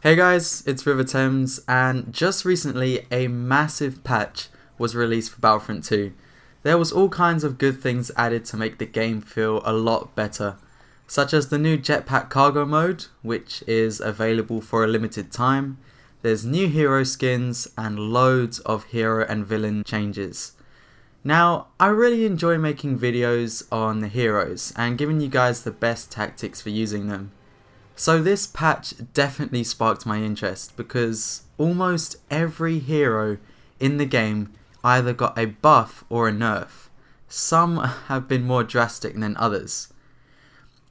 Hey guys, it's Riva, and just recently a massive patch was released for Battlefront 2. There was all kinds of good things added to make the game feel a lot better, such as the new jetpack cargo mode, which is available for a limited time. There's new hero skins and loads of hero and villain changes. Now, I really enjoy making videos on the heroes and giving you guys the best tactics for using them. So this patch definitely sparked my interest because almost every hero in the game either got a buff or a nerf. Some have been more drastic than others.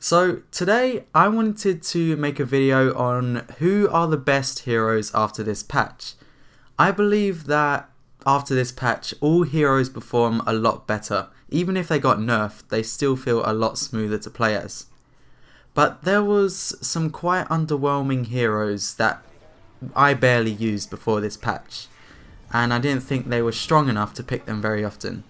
So today I wanted to make a video on who are the best heroes after this patch. I believe that after this patch all heroes perform a lot better. Even if they got nerfed, they still feel a lot smoother to play as. But there was some quite underwhelming heroes that I barely used before this patch, and I didn't think they were strong enough to pick them very often.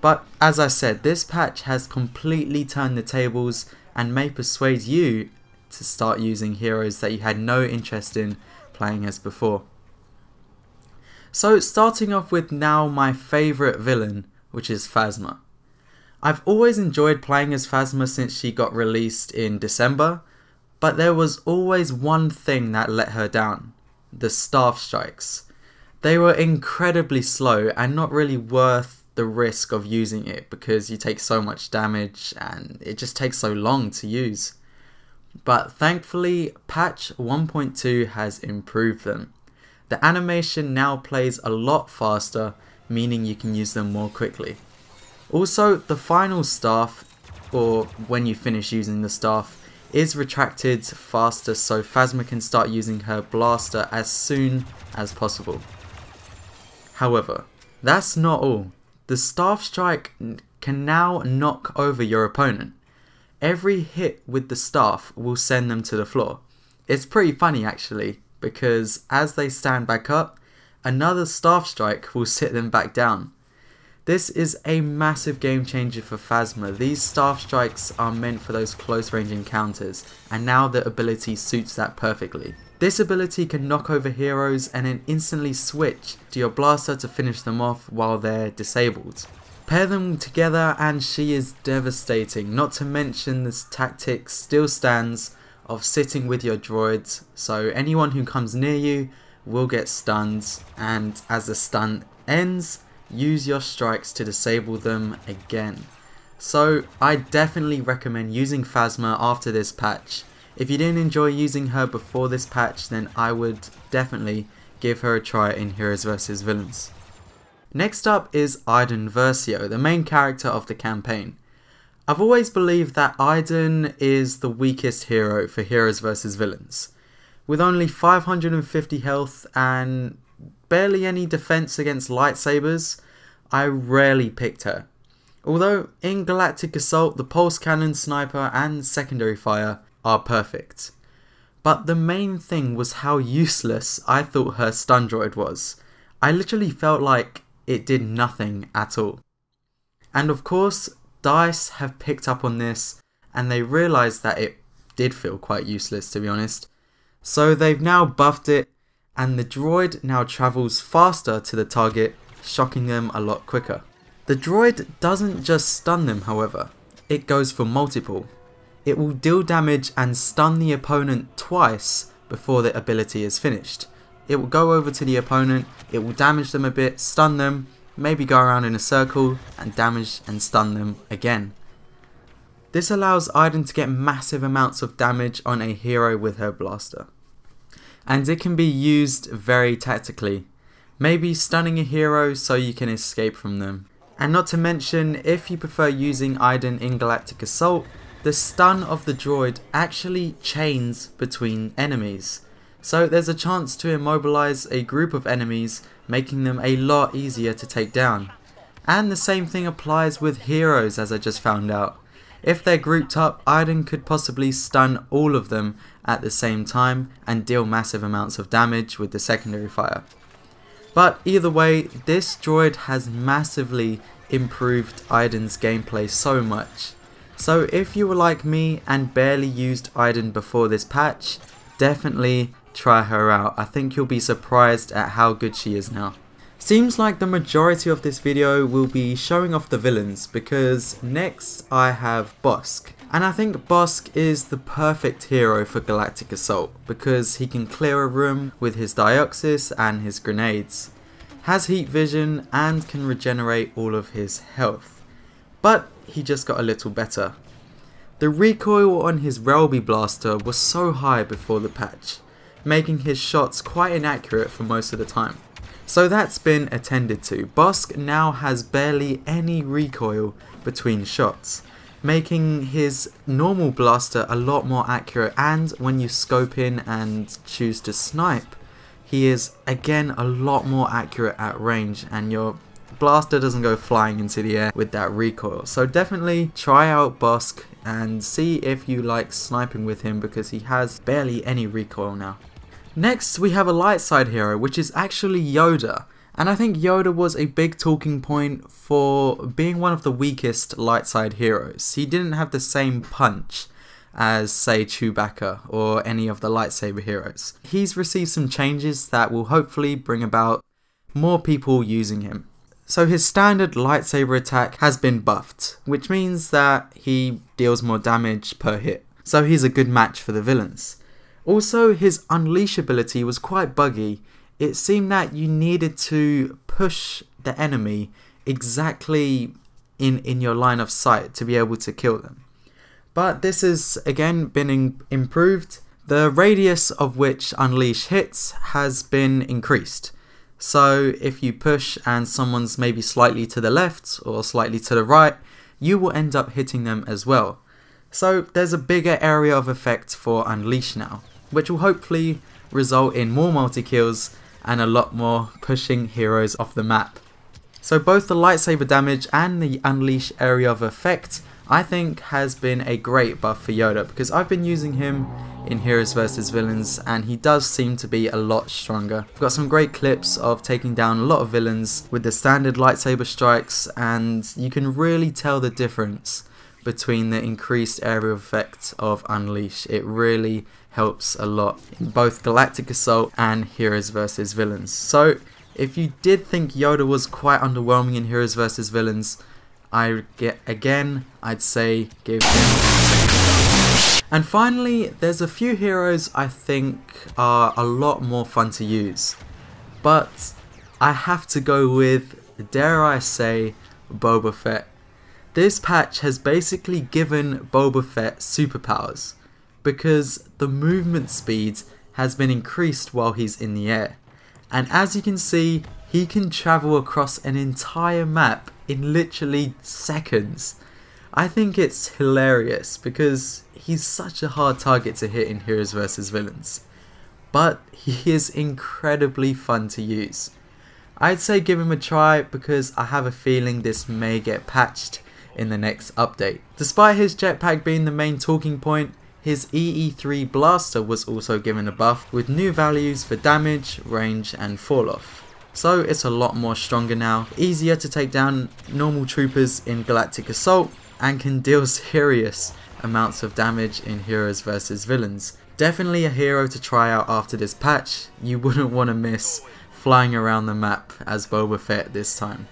But as I said, this patch has completely turned the tables and may persuade you to start using heroes that you had no interest in playing as before. So starting off with now my favourite villain, which is PHASMA. I've always enjoyed playing as PHASMA since she got released in December, but there was always one thing that let her down: the staff strikes. They were incredibly slow and not really worth the risk of using it because you take so much damage and it just takes so long to use. But thankfully patch 1.2 has improved them. The animation now plays a lot faster, meaning you can use them more quickly. Also, the final staff, or when you finish using the staff, is retracted faster so PHASMA can start using her blaster as soon as possible. However, that's not all. The staff strike can now knock over your opponent. Every hit with the staff will send them to the floor. It's pretty funny actually, because as they stand back up, another staff strike will sit them back down. This is a massive game changer for PHASMA. These staff strikes are meant for those close range encounters, and now the ability suits that perfectly. This ability can knock over heroes and then instantly switch to your blaster to finish them off while they're disabled. Pair them together and she is devastating, not to mention this tactic still stands of sitting with your droids, so anyone who comes near you will get stunned, and as the stun ends, use your strikes to disable them again. So I definitely recommend using PHASMA after this patch. If you didn't enjoy using her before this patch, then I would definitely give her a try in Heroes vs Villains. Next up is IDEN Versio, the main character of the campaign. I've always believed that IDEN is the weakest hero for Heroes vs Villains. With only 550 health and barely any defense against lightsabers, I rarely picked her. Although in Galactic Assault the pulse cannon, sniper and secondary fire are perfect. But the main thing was how useless I thought her stun droid was. I literally felt like it did nothing at all. And of course DICE have picked up on this and they realised that it did feel quite useless, to be honest. So they've now buffed it, and the droid now travels faster to the target, shocking them a lot quicker. The droid doesn't just stun them, however, it goes for multiple. It will deal damage and stun the opponent twice before the ability is finished. It will go over to the opponent, it will damage them a bit, stun them, maybe go around in a circle and damage and stun them again. This allows IDEN to get massive amounts of damage on a hero with her blaster. And it can be used very tactically, maybe stunning a hero so you can escape from them. And not to mention, if you prefer using IDEN in Galactic Assault, the stun of the droid actually chains between enemies. So there's a chance to immobilize a group of enemies, making them a lot easier to take down. And the same thing applies with heroes, as I just found out. If they're grouped up, IDEN could possibly stun all of them at the same time and deal massive amounts of damage with the secondary fire. But either way, this droid has massively improved IDEN's gameplay so much. So if you were like me and barely used IDEN before this patch, definitely try her out. I think you'll be surprised at how good she is now. Seems like the majority of this video will be showing off the villains, because next I have BOSSK. And I think BOSSK is the perfect hero for Galactic Assault, because he can clear a room with his Dioxis and his grenades, has heat vision and can regenerate all of his health. But he just got a little better. The recoil on his Relby blaster was so high before the patch, making his shots quite inaccurate for most of the time. So that's been attended to. BOSSK now has barely any recoil between shots, making his normal blaster a lot more accurate, and when you scope in and choose to snipe, he is again a lot more accurate at range, and your blaster doesn't go flying into the air with that recoil. So definitely try out BOSSK and see if you like sniping with him, because he has barely any recoil now. Next we have a light side hero, which is actually Yoda, and I think Yoda was a big talking point for being one of the weakest light side heroes. He didn't have the same punch as, say, Chewbacca or any of the lightsaber heroes. He's received some changes that will hopefully bring about more people using him. So his standard lightsaber attack has been buffed, which means that he deals more damage per hit, so he's a good match for the villains. Also, his unleash ability was quite buggy. It seemed that you needed to push the enemy exactly in your line of sight to be able to kill them. But this has again been improved. The radius of which unleash hits has been increased. So if you push and someone's maybe slightly to the left or slightly to the right, you will end up hitting them as well. So there's a bigger area of effect for unleash now, which will hopefully result in more multi-kills and a lot more pushing heroes off the map. So both the lightsaber damage and the unleash area of effect, I think, has been a great buff for Yoda, because I've been using him in Heroes vs Villains and he does seem to be a lot stronger. I've got some great clips of taking down a lot of villains with the standard lightsaber strikes, and you can really tell the difference between the increased area of effect of Unleash. It really helps a lot in both Galactic Assault and Heroes vs Villains. So if you did think Yoda was quite underwhelming in Heroes vs Villains, I'd say give him a second. And finally, there's a few heroes I think are a lot more fun to use, but I have to go with, dare I say, Boba Fett. This patch has basically given Boba Fett superpowers, because the movement speed has been increased while he's in the air. And as you can see, he can travel across an entire map in literally seconds. I think it's hilarious because he's such a hard target to hit in Heroes vs Villains, but he is incredibly fun to use. I'd say give him a try, because I have a feeling this may get patched in the next update. Despite his jetpack being the main talking point, his EE3 blaster was also given a buff with new values for damage, range and fall off. So it's a lot more stronger now, easier to take down normal troopers in Galactic Assault, and can deal serious amounts of damage in Heroes vs Villains. Definitely a hero to try out after this patch. You wouldn't want to miss flying around the map as Boba Fett this time.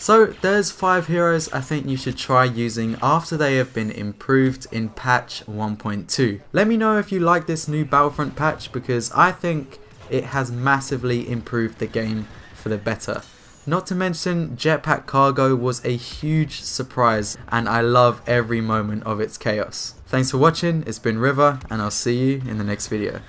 So there's 5 heroes I think you should try using after they have been improved in patch 1.2. Let me know if you like this new Battlefront patch, because I think it has massively improved the game for the better. Not to mention, jetpack cargo was a huge surprise, and I love every moment of its chaos. Thanks for watching, it's been Riva, and I'll see you in the next video.